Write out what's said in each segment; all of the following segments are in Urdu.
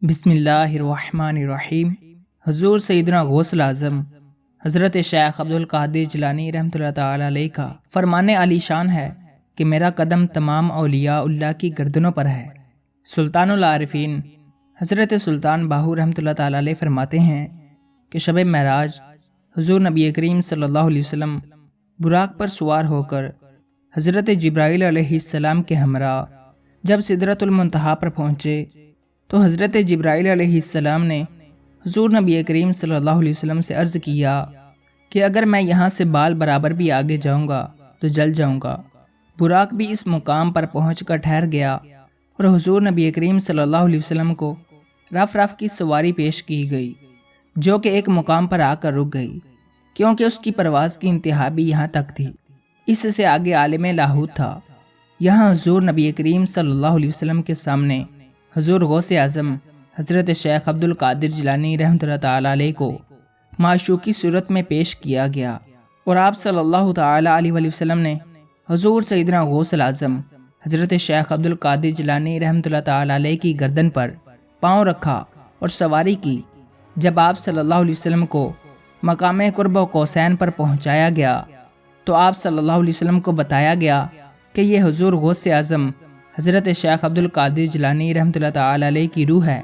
بسم اللہ الرحمن الرحیم۔ حضور سیدنا غوث اعظم حضرت شیخ عبدالقادر جیلانی رحمۃ اللہ تعالی علیہ کا فرمان علی شان ہے کہ میرا قدم تمام اولیاء اللہ کی گردنوں پر ہے۔ سلطان العارفین حضرت سلطان باہو رحمۃ اللہ تعالی علیہ فرماتے ہیں کہ شب معراج حضور نبی کریم صلی اللہ علیہ وسلم براق پر سوار ہو کر حضرت جبرائیل علیہ السلام کے ہمراہ جب سدرۃ المنتہا پر پہنچے تو حضرت جبرائیل علیہ السلام نے حضور نبی کریم صلی اللہ علیہ وسلم سے عرض کیا کہ اگر میں یہاں سے بال برابر بھی آگے جاؤں گا تو جل جاؤں گا۔ براق بھی اس مقام پر پہنچ کر ٹھہر گیا اور حضور نبی کریم صلی اللہ علیہ وسلم کو رف رف کی سواری پیش کی گئی، جو کہ ایک مقام پر آ کر رک گئی، کیونکہ اس کی پرواز کی انتہا بھی یہاں تک تھی۔ اس سے آگے عالم لاہوت تھا۔ یہاں حضور نبی کریم صلی اللہ علیہ وسلم کے سامنے حضور غوث اعظم حضرت شیخ عبدالقادر جیلانی رحمۃ اللہ تعالی علیہ کو معشوقی صورت میں پیش کیا گیا، اور آپ صلی اللہ تعالی علیہ وسلم نے حضور سیدنا غوث اعظم حضرت شیخ عبدالقادر جیلانی رحمۃ اللہ تعالی علیہ کی گردن پر پاؤں رکھا اور سواری کی۔ جب آپ صلی اللہ علیہ وسلم کو مقام قرب و قوسین پر پہنچایا گیا تو آپ صلی اللہ علیہ وسلم کو بتایا گیا کہ یہ حضور غوث اعظم حضرت شیخ عبدالقادر جیلانی رحمۃ اللہ تعالی علیہ کی روح ہے،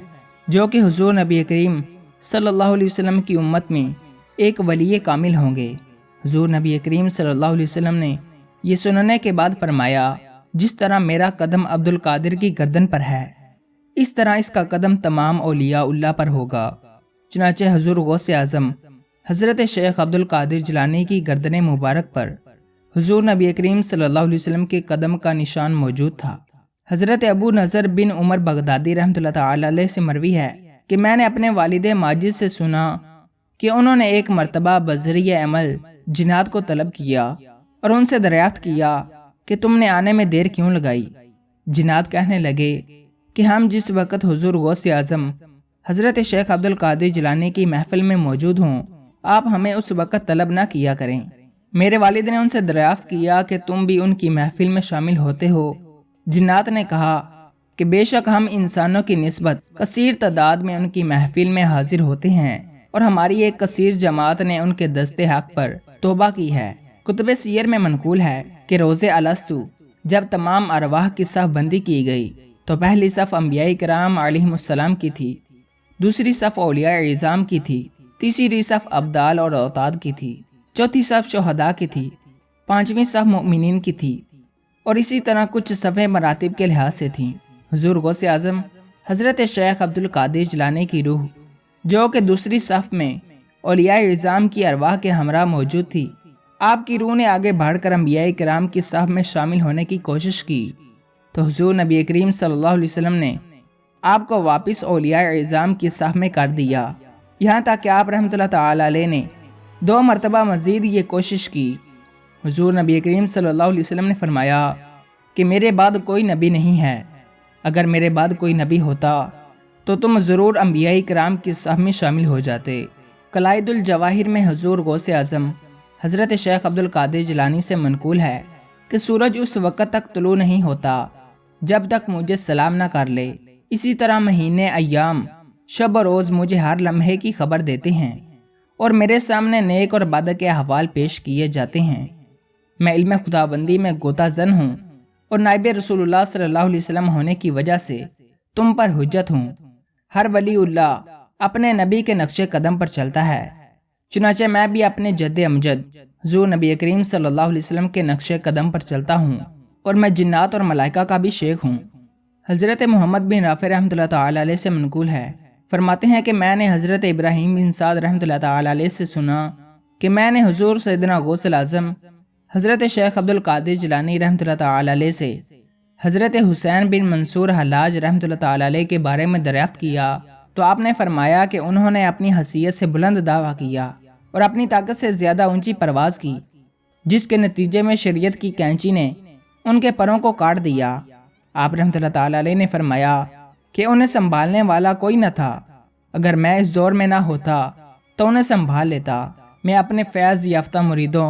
جو کہ حضور نبی کریم صلی اللہ علیہ وسلم کی امت میں ایک ولی کامل ہوں گے۔ حضور نبی کریم صلی اللہ علیہ وسلم نے یہ سننے کے بعد فرمایا، جس طرح میرا قدم عبدالقادر کی گردن پر ہے، اس طرح اس کا قدم تمام اولیاء اللہ پر ہوگا۔ چنانچہ حضور غوث اعظم حضرت شیخ عبدالقادر جیلانی کی گردن مبارک پر حضور نبی کریم صلی اللہ علیہ وسلم کے قدم کا نشان موجود تھا۔ حضرت ابو نضر بن عمر بغدادی رحمۃ اللہ تعالی علیہ سے مروی ہے کہ میں نے اپنے والد ماجد سے سنا کہ انہوں نے ایک مرتبہ بذریعہ عمل جنات کو طلب کیا اور ان سے دریافت کیا کہ تم نے آنے میں دیر کیوں لگائی؟ جنات کہنے لگے کہ ہم جس وقت حضور غوث اعظم حضرت شیخ عبدالقادر جیلانی کی محفل میں موجود ہوں، آپ ہمیں اس وقت طلب نہ کیا کریں۔ میرے والد نے ان سے دریافت کیا کہ تم بھی ان کی محفل میں شامل ہوتے ہو؟ جنات نے کہا کہ بے شک ہم انسانوں کی نسبت کثیر تعداد میں ان کی محفل میں حاضر ہوتے ہیں، اور ہماری ایک کثیر جماعت نے ان کے دست حق پر توبہ کی ہے۔ کتب سیر میں منقول ہے کہ روز الستو جب تمام ارواح کی صف بندی کی گئی تو پہلی صف انبیاء کرام علیہم السلام کی تھی، دوسری صف اولیاء اعظام کی تھی، تیسری صف ابدال اور اوتاد کی تھی، چوتھی صف شہداء کی تھی، پانچویں صف مؤمنین کی تھی، اور اسی طرح کچھ صفیں مراتب کے لحاظ سے تھیں۔ حضور غوث اعظم حضرت شیخ عبدالقادر جیلانی کی روح، جو کہ دوسری صف میں اولیاء اعظام کی ارواح کے ہمراہ موجود تھی، آپ کی روح نے آگے بڑھ کر انبیاء کرام کی صف میں شامل ہونے کی کوشش کی تو حضور نبی کریم صلی اللہ علیہ وسلم نے آپ کو واپس اولیاء اعظام کی صف میں کر دیا، یہاں تک کہ آپ رحمۃ اللہ تعالی علیہ نے 2 مرتبہ مزید یہ کوشش کی۔ حضور نبی کریم صلی اللہ علیہ وسلم نے فرمایا کہ میرے بعد کوئی نبی نہیں ہے، اگر میرے بعد کوئی نبی ہوتا تو تم ضرور انبیاء کرام کی صف میں شامل ہو جاتے۔ قلائد الجواہر میں حضور غوث اعظم حضرت شیخ عبدالقادر جیلانی سے منقول ہے کہ سورج اس وقت تک طلوع نہیں ہوتا جب تک مجھے سلام نہ کر لے، اسی طرح مہینے، ایام، شب و روز مجھے ہر لمحے کی خبر دیتے ہیں، اور میرے سامنے نیک اور بد کے احوال پیش کیے جاتے ہیں۔ میں علم خداوندی میں غوطہ زن ہوں، اور نائب رسول اللہ صلی اللہ علیہ وسلم ہونے کی وجہ سے تم پر حجت ہوں۔ ہر ولی اللہ اپنے نبی کے نقش قدم پر چلتا ہے، چنانچہ میں بھی اپنے جد امجد حضور نبی کریم صلی اللہ علیہ وسلم کے نقش قدم پر چلتا ہوں، اور میں جنات اور ملائکہ کا بھی شیخ ہوں۔ حضرت محمد بن رافع رحمۃ اللہ تعالی علیہ سے منقول ہے، فرماتے ہیں کہ میں نے حضرت ابراہیم بن سعد رحمۃ اللہ تعالی علیہ سے سنا کہ میں نے حضور سیدنا غوث اعظم حضرت شیخ عبدالقادر جیلانی رحمۃ اللہ تعالی علیہ سے حضرت حسین بن منصور حلاج رحمۃ اللہ تعالی علیہ کے بارے میں دریافت کیا تو آپ نے فرمایا کہ انہوں نے اپنی حیثیت سے بلند دعویٰ کیا اور اپنی طاقت سے زیادہ اونچی پرواز کی، جس کے نتیجے میں شریعت کی کینچی نے ان کے پروں کو کاٹ دیا۔ آپ رحمۃ اللہ تعالی علیہ نے فرمایا کہ انہیں سنبھالنے والا کوئی نہ تھا، اگر میں اس دور میں نہ ہوتا تو انہیں سنبھال لیتا۔ میں اپنے فیض یافتہ مریدوں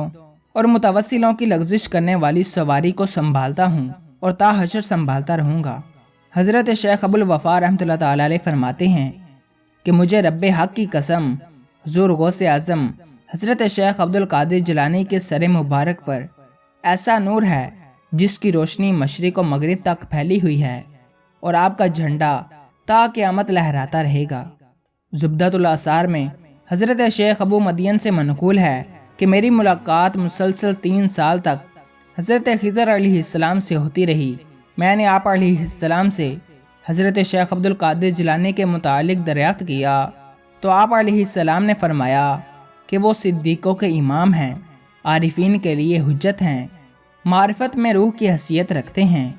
اور متوسلوں کی لغزش کرنے والی سواری کو سنبھالتا ہوں اور تا حشر سنبھالتا رہوں گا۔ حضرت شیخ ابو الوفا رحمۃ اللہ تعالی علیہ فرماتے ہیں کہ مجھے رب حق کی قسم حضور غوث اعظم حضرت شیخ عبد القادر جیلانی کے سر مبارک پر ایسا نور ہے جس کی روشنی مشرق و مغرب تک پھیلی ہوئی ہے اور آپ کا جھنڈا تا قیامت لہراتا رہے گا۔ زبدۃ الآثار میں حضرت شیخ ابو مدین سے منقول ہے کہ میری ملاقات مسلسل 3 سال تک حضرت خضر علیہ السلام سے ہوتی رہی۔ میں نے آپ علیہ السلام سے حضرت شیخ عبد القادر جیلانی کے متعلق دریافت کیا تو آپ علیہ السلام نے فرمایا کہ وہ صدیقوں کے امام ہیں، عارفین کے لیے حجت ہیں، معرفت میں روح کی حیثیت رکھتے ہیں،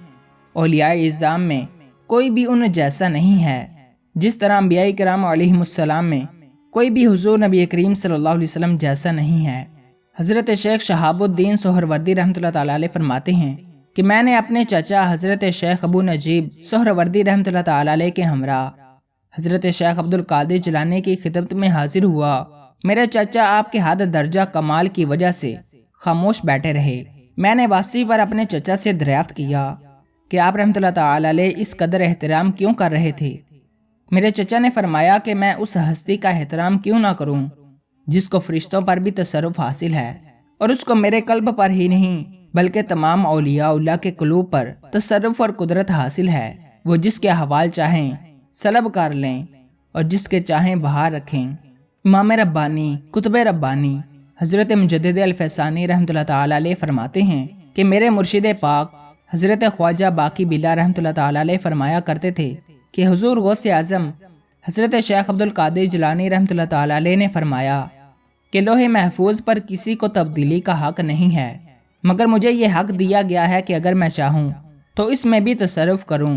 اولیاء اعظام میں کوئی بھی ان جیسا نہیں ہے، جس طرح انبیاء کرام علیہم السلام میں کوئی بھی حضور نبی کریم صلی اللہ علیہ وسلم جیسا نہیں ہے۔ حضرت شیخ شہاب الدین سہروردی رحمۃ اللہ تعالی علیہ فرماتے ہیں کہ میں نے اپنے چچا حضرت شیخ ابو نجیب سہروردی رحمۃ اللہ تعالی علیہ کے ہمراہ حضرت شیخ عبد القادر جیلانی کی خدمت میں حاضر ہوا۔ میرے چچا آپ کے حد درجہ کمال کی وجہ سے خاموش بیٹھے رہے۔ میں نے واپسی پر اپنے چچا سے دریافت کیا کہ آپ رحمۃ اللہ تعالی علیہ اس قدر احترام کیوں کر رہے تھے؟ میرے چچا نے فرمایا کہ میں اس ہستی کا احترام کیوں نہ کروں جس کو فرشتوں پر بھی تصرف حاصل ہے، اور اس کو میرے قلب پر ہی نہیں بلکہ تمام اولیاء اللہ کے قلوب پر تصرف اور قدرت حاصل ہے۔ وہ جس کے احوال چاہیں سلب کر لیں اور جس کے چاہیں باہر رکھیں۔ امام ربانی قطب ربانی حضرت مجدد الفیسانی رحمۃ اللہ تعالی علیہ فرماتے ہیں کہ میرے مرشد پاک حضرت خواجہ باقی بلا رحمۃ اللہ تعالی علیہ فرمایا کرتے تھے کہ حضور غوث اعظم حضرت شیخ عبد القادر جیلانی رحمۃ اللہ تعالی علیہ نے فرمایا کہ لوح محفوظ پر کسی کو تبدیلی کا حق نہیں ہے، مگر مجھے یہ حق دیا گیا ہے کہ اگر میں چاہوں تو اس میں بھی تصرف کروں۔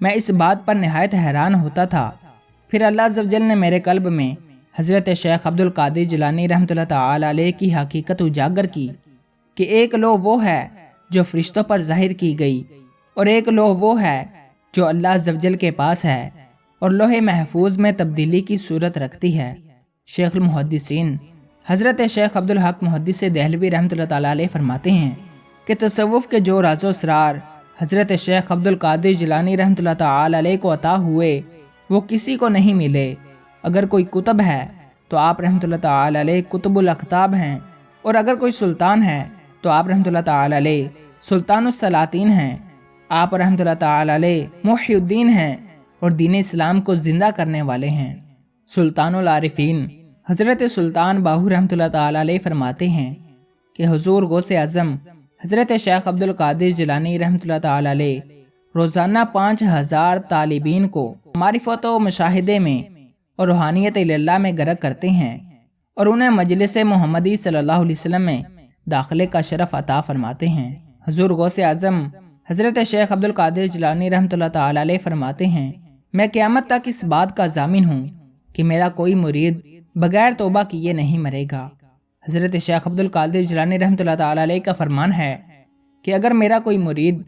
میں اس بات پر نہایت حیران ہوتا تھا۔ پھر اللہ عز و جل نے میرے قلب میں حضرت شیخ عبد القادر جیلانی رحمۃ اللہ تعالی علیہ کی حقیقت اجاگر کی کہ ایک لوح وہ ہے جو فرشتوں پر ظاہر کی گئی، اور ایک لوح وہ ہے جو اللہ عز و جل کے پاس ہے اور لوح محفوظ میں تبدیلی کی صورت رکھتی ہے۔ شیخ المحدثین حضرت شیخ عبد الحق محدث دہلوی رحمۃ اللہ تعالی علیہ فرماتے ہیں کہ تصوف کے جو راز و اسرار حضرت شیخ عبد القادر جیلانی رحمۃ اللہ تعالی علیہ کو عطا ہوئے وہ کسی کو نہیں ملے۔ اگر کوئی کتب ہے تو آپ رحمۃ اللہ تعالی علیہ کتب الاقطاب ہیں، اور اگر کوئی سلطان ہے تو آپ رحمۃ اللہ تعالی علیہ سلطان السلاطین ہیں۔ آپ رحمۃ اللہ تعالی علیہ محی الدین ہیں اور دین اسلام کو زندہ کرنے والے ہیں۔ سلطان العارفین حضرت سلطان باہو رحمۃ اللہ تعالی علیہ فرماتے ہیں کہ حضور غوث اعظم حضرت شیخ عبد القادر جیلانی رحمۃ اللہ تعالی علیہ روزانہ 5000 طالبین کو معرفت و مشاہدے میں اور روحانیت اللہ میں غرق کرتے ہیں، اور انہیں مجلس محمدی صلی اللہ علیہ وسلم میں داخلے کا شرف عطا فرماتے ہیں۔ حضور غوث اعظم حضرت شیخ عبد القادر جیلانی رحمۃ اللہ تعالی علیہ فرماتے ہیں میں قیامت تک اس بات کا ضامن ہوں کہ میرا کوئی مرید بغیر توبہ کیے نہیں مرے گا۔ حضرت شیخ عبد القادر جیلانی رحمۃ اللہ تعالی علیہ کا فرمان ہے کہ اگر میرا کوئی مرید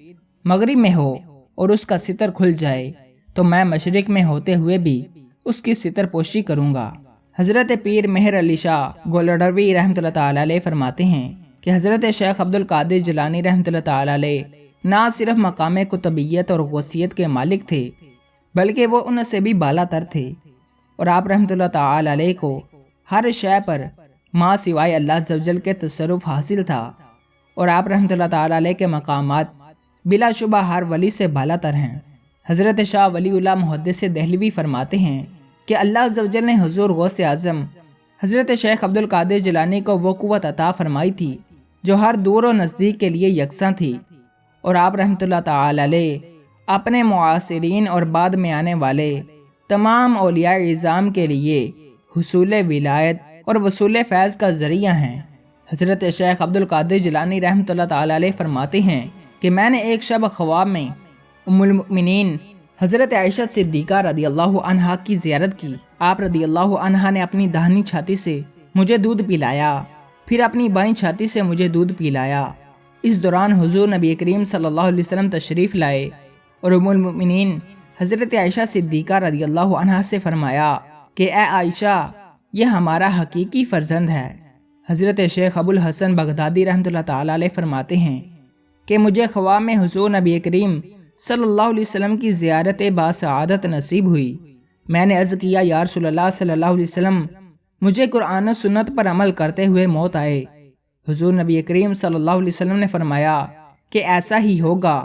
مغرب میں ہو اور اس کا ستر کھل جائے تو میں مشرق میں ہوتے ہوئے بھی اس کی ستر پوشی کروں گا۔ حضرت پیر مہر علی شاہ گولڈروی رحمۃ اللہ تعالی علیہ فرماتے ہیں کہ حضرت شیخ عبد القادر جیلانی رحمۃ اللہ تعالی علیہ نہ صرف مقام قطبیت اور غوثیت کے مالک تھے بلکہ وہ ان سے بھی بالا تر تھے، اور آپ رحمۃ اللہ تعالی علیہ کو ہر شے پر ماں سوائے اللہ عز و جل کے تصرف حاصل تھا، اور آپ رحمۃ اللہ تعالی علیہ کے مقامات بلا شبہ ہر ولی سے بالا تر ہیں۔ حضرت شاہ ولی اللہ محدث دہلوی فرماتے ہیں کہ اللہ عز و جل نے حضور غوث اعظم حضرت شیخ عبد القادر جیلانی کو وہ قوت عطا فرمائی تھی جو ہر دور و نزدیک کے لیے یکساں تھی، اور آپ رحمۃ اللہ تعالی علیہ اپنے معاصرین اور بعد میں آنے والے تمام اولیاء اعظام کے لیے حصول ولایت اور وصول فیض کا ذریعہ ہیں۔ حضرت شیخ عبد القادر جیلانی رحمۃ اللہ تعالی علیہ فرماتے ہیں کہ میں نے ایک شب خواب میں ام المؤمنین حضرت عائشہ صدیقہ رضی اللہ عنہا کی زیارت کی۔ آپ رضی اللہ عنہا نے اپنی داہنی چھاتی سے مجھے دودھ پلایا، پھر اپنی بائیں چھاتی سے مجھے دودھ پلایا۔ اس دوران حضور نبی کریم صلی اللہ علیہ وسلم تشریف لائے اور ام المؤمنین حضرت عائشہ صدیقہ رضی اللہ عنہا سے فرمایا کہ اے عائشہ، یہ ہمارا حقیقی فرزند ہے۔ حضرت شیخ ابو الحسن بغدادی رحمۃ اللہ تعالی علیہ فرماتے ہیں کہ مجھے خواب میں حضور نبی کریم صلی اللہ علیہ وسلم کی زیارت باسعادت نصیب ہوئی۔ میں نے عرض کیا یا رسول اللہ صلی اللہ علیہ وسلم، مجھے قرآن و سنت پر عمل کرتے ہوئے موت آئے۔ حضور نبی کریم صلی اللہ علیہ وسلم نے فرمایا کہ ایسا ہی ہوگا،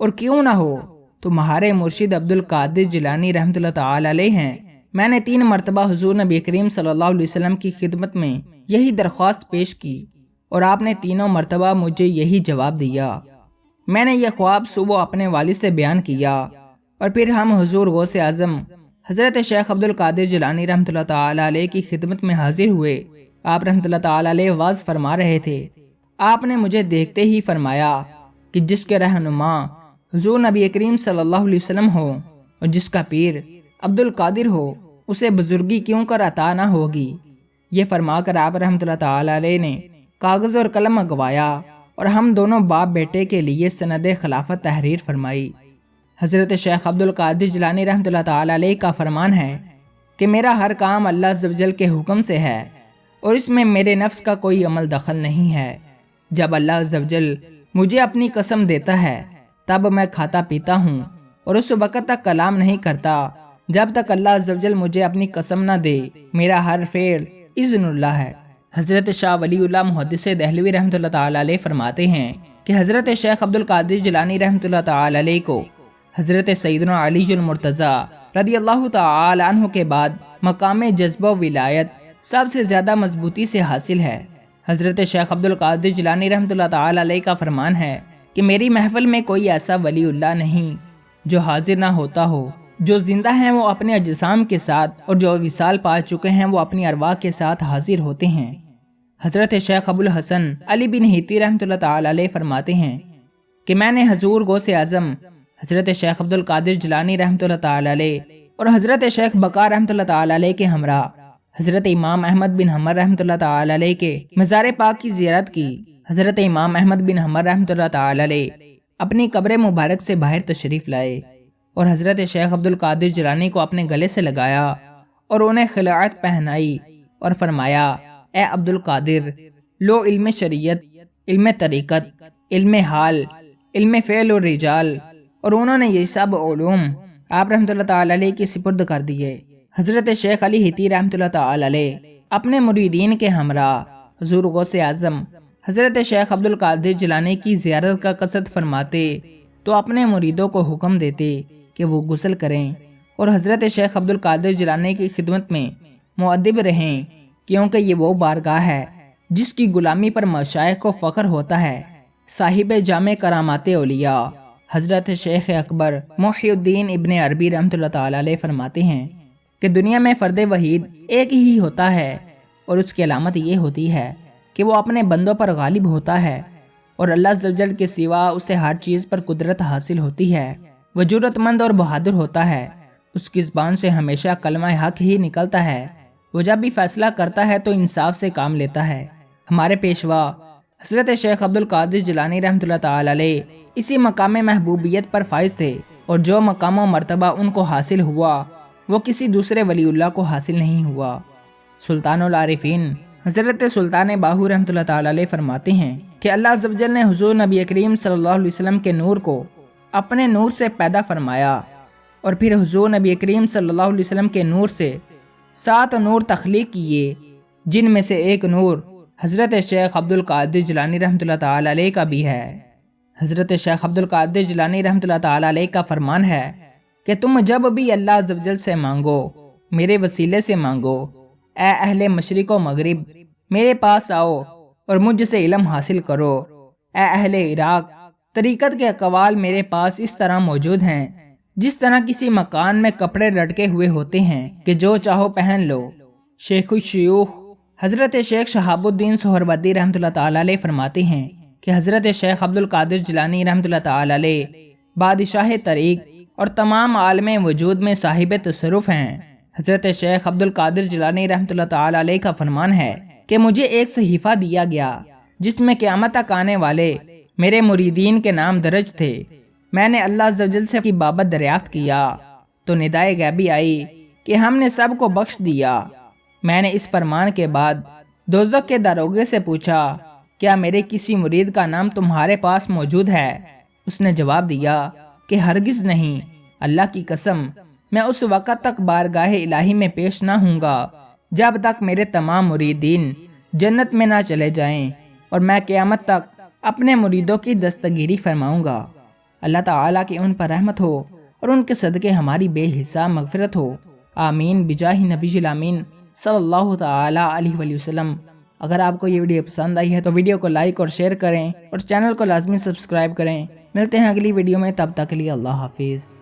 اور کیوں نہ ہو، تمہارے مرشد عبد القادر جیلانی رحمۃ اللہ تعالی علیہ ہیں۔ میں نے 3 مرتبہ حضور نبی کریم صلی اللہ علیہ وسلم کی خدمت میں یہی درخواست پیش کی، اور آپ نے تینوں مرتبہ مجھے یہی جواب دیا۔ میں نے یہ خواب صبح اپنے والد سے بیان کیا، اور پھر ہم حضور غوث اعظم حضرت شیخ عبد القادر جیلانی رحمۃ اللہ تعالی علیہ کی خدمت میں حاضر ہوئے۔ آپ رحمۃ اللہ تعالی علیہ واعظ فرما رہے تھے۔ آپ نے مجھے دیکھتے ہی فرمایا کہ جس کے رہنما حضور نبی کریم صلی اللہ علیہ وسلم ہو، اور جس کا پیر عبد القادر ہو، اسے بزرگی کیوں کر عطا نہ ہوگی۔ یہ فرما کر آپ رحمۃ اللہ تعالی علیہ نے کاغذ اور قلم منگوایا، اور ہم دونوں باپ بیٹے کے لیے سند خلافت تحریر فرمائی۔ حضرت شیخ عبد القادر جیلانی رحمۃ اللہ تعالی علیہ کا فرمان ہے کہ میرا ہر کام اللہ عز و جل کے حکم سے ہے، اور اس میں میرے نفس کا کوئی عمل دخل نہیں ہے۔ جب اللہ عز و جل مجھے اپنی قسم دیتا ہے تب میں کھاتا پیتا ہوں، اور اس وقت تک کلام نہیں کرتا جب تک اللہ عز و جل مجھے اپنی قسم نہ دے۔ میرا ہر فعل اذن اللہ ہے۔ حضرت شاہ ولی اللہ محدث دہلوی رحمۃ اللہ تعالی علیہ فرماتے ہیں کہ حضرت شیخ عبد القادر جیلانی رحمۃ اللہ تعالی علیہ کو حضرت سیدنا علی المرتضیٰ رضی اللہ تعالی عنہ کے بعد مقام جذبہ و ولایت سب سے زیادہ مضبوطی سے حاصل ہے۔ حضرت شیخ عبد القادر جیلانی رحمۃ اللہ تعالی علیہ کا فرمان ہے کہ میری محفل میں کوئی ایسا ولی اللہ نہیں جو حاضر نہ ہوتا ہو۔ جو زندہ ہیں وہ اپنے اجسام کے ساتھ، اور جو وصال پا چکے ہیں وہ اپنی ارواح کے ساتھ حاضر ہوتے ہیں۔ حضرت شیخ ابو الحسن علی بن ہیتی رحمۃ اللہ تعالی علیہ فرماتے ہیں کہ میں نے حضور غوث اعظم حضرت شیخ عبد القادر جیلانی رحمۃ اللہ تعالی علیہ اور حضرت شیخ بقا رحمۃ اللہ تعالی علیہ کے ہمراہ حضرت امام احمد بن حنبل رحمۃ اللہ تعالی علیہ کے مزار پاک کی زیارت کی۔ حضرت امام احمد بن حنبل رحمۃ اللہ تعالی علیہ اپنی قبر مبارک سے باہر تشریف لائے، اور حضرت شیخ عبد القادر جیلانی کو اپنے گلے سے لگایا اور انہیں خلعت پہنائی، اور فرمایا اے عبد القادر، لو علم شریعت، علم طریقت، علم حال، علم فعل اور رجال، اور انہوں نے یہ سب علوم آپ رحمۃ اللہ تعالی علیہ کی سپرد کر دیے۔ حضرت شیخ علی ہیتی رحمۃ اللہ تعالی علیہ اپنے مریدین کے ہمراہ حضور غوث اعظم حضرت شیخ عبد القادر جیلانی کی زیارت کا قصد فرماتے تو اپنے مریدوں کو حکم دیتے کہ وہ غسل کریں اور حضرت شیخ عبد القادر جیلانی کی خدمت میں مؤدب رہیں، کیونکہ یہ وہ بارگاہ ہے جس کی غلامی پر مشائخ کو فخر ہوتا ہے۔ صاحب جامع کرامات اولیاء حضرت شیخ اکبر محی الدین ابن عربی رحمۃ اللہ تعالی علیہ فرماتے ہیں کہ دنیا میں فرد وحید ایک ہی ہوتا ہے، اور اس کی علامت یہ ہوتی ہے کہ وہ اپنے بندوں پر غالب ہوتا ہے، اور اللہ عز و جل کے سوا اسے ہر چیز پر قدرت حاصل ہوتی ہے۔ وہ جرأت مند اور بہادر ہوتا ہے، اس کی زبان سے ہمیشہ کلمہ حق ہی نکلتا ہے۔ وہ جب بھی فیصلہ کرتا ہے تو انصاف سے کام لیتا ہے۔ ہمارے پیشوا حضرت شیخ عبد القادر جیلانی رحمۃ اللہ تعالی علیہ اسی مقام محبوبیت پر فائز تھے، اور جو مقام و مرتبہ ان کو حاصل ہوا وہ کسی دوسرے ولی اللہ کو حاصل نہیں ہوا۔ سلطان العارفین حضرت سلطان باہو رحمۃ اللہ تعالی علیہ فرماتے ہیں کہ اللہ عز و جل نے حضور نبی کریم صلی اللہ علیہ وسلم کے نور کو اپنے نور سے پیدا فرمایا، اور پھر حضور نبی کریم صلی اللہ علیہ وسلم کے نور سے 7 نور تخلیق کیے، جن میں سے ایک نور حضرت شیخ عبد القادر جیلانی رحمۃ اللہ تعالی علیہ کا بھی ہے۔ حضرت شیخ عبد القادر جیلانی رحمۃ اللہ تعالی علیہ کا فرمان ہے کہ تم جب بھی اللہ عز و جل سے مانگو میرے وسیلے سے مانگو۔ اے اہل مشرق و مغرب، میرے پاس آؤ اور مجھ سے علم حاصل کرو۔ اے اہل عراق، طریقت کے اقوال میرے پاس اس طرح موجود ہیں جس طرح کسی مکان میں کپڑے لٹکے ہوئے ہوتے ہیں کہ جو چاہو پہن لو۔ شیخ الشیوخ حضرت شیخ شہاب الدین سہروردی رحمۃ اللہ تعالی علیہ فرماتے ہیں کہ حضرت شیخ عبد القادر جیلانی رحمۃ اللہ تعالی علیہ بادشاہ طریق اور تمام عالم وجود میں صاحب تصرف ہیں۔ حضرت شیخ عبد القادر جیلانی رحمۃ اللہ تعالی علیہ کا فرمان ہے کہ مجھے ایک صحیفہ دیا گیا جس میں قیامت تک آنے والے میرے مریدین کے نام درج تھے۔ میں نے اللہ عز و جل سے کی بابت دریافت کیا تو ندائے غیبی آئی کہ ہم نے سب کو بخش دیا۔ میں نے اس فرمان کے بعد دوزخ کے داروغے سے پوچھا کیا میرے کسی مرید کا نام تمہارے پاس موجود ہے؟ اس نے جواب دیا کہ ہرگز نہیں، اللہ کی قسم میں اس وقت تک بارگاہ الہی میں پیش نہ ہوں گا جب تک میرے تمام مریدین جنت میں نہ چلے جائیں، اور میں قیامت تک اپنے مریدوں کی دستگیری فرماؤں گا۔ اللہ تعالیٰ کی ان پر رحمت ہو اور ان کے صدقے ہماری بے حساب مغفرت ہو، آمین بجاہ نبی الامین صلی اللہ تعالیٰ علیہ وآلہ وسلم۔ اگر آپ کو یہ ویڈیو پسند آئی ہے تو ویڈیو کو لائک اور شیئر کریں اور چینل کو لازمی سبسکرائب کریں۔ ملتے ہیں اگلی ویڈیو میں، تب تک کے لیے اللہ حافظ۔